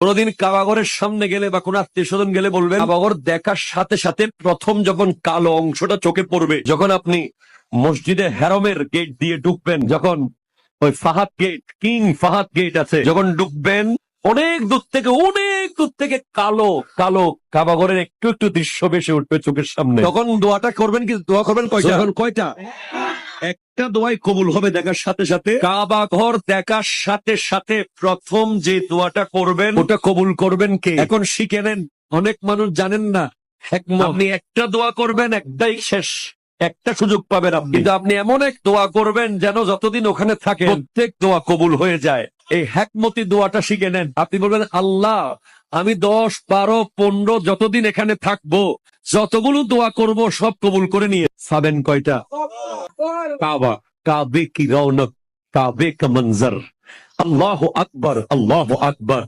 কোনদিন কাবাগরের সামনে গেলে বা কোন আত্মীয় স্বজন গেলে বলবেন, কাবাগর দেখার সাথে সাথে প্রথম যখন কালো অংশটা চোখে পড়বে, যখন আপনি মসজিদে হেরমের গেট দিয়ে ঢুকবেন, যখন ওই Fahad gate, King Fahad gate আছে, যখন ঢুকবেন অনেক দূর থেকে কালো কালো কাবাগরের একটু একটু দৃশ্য ভেসে উঠবে চোখের সামনে। তখন দোয়াটা করবেন, কি দোয়া করবেন কয়টা? একটা দোয়াই কবুল হবে দেখার সাথে সাথে। কাবা ঘর দেখার সাথে সাথে প্রথম যে দোয়াটা করবেন ওটা কবুল করবেন কে? এখন শিখে নেন, অনেক মানুষ জানেন না। আপনি একটা দোয়া করবেন, একটাই শেষ, একটা সুযোগ পাবেন আপনি, কিন্তু আপনি এমন এক দোয়া করবেন যেন যতদিন ওখানে থাকে প্রত্যেক দোয়া কবুল হয়ে যায়। এই হ্যাকমতি দোয়াটা শিখে নেন। আপনি বলবেন, আল্লাহ আমি 10, 12, 15 যতদিন এখানে থাকবো, যতগুলো দোয়া করব সব কবুল করে নিয়ে পাবেন। কয়টা? কাবা, কাবে কি রৌনক, কাবে কা মঞ্জর, আল্লাহু আকবার, আল্লাহু আকবার।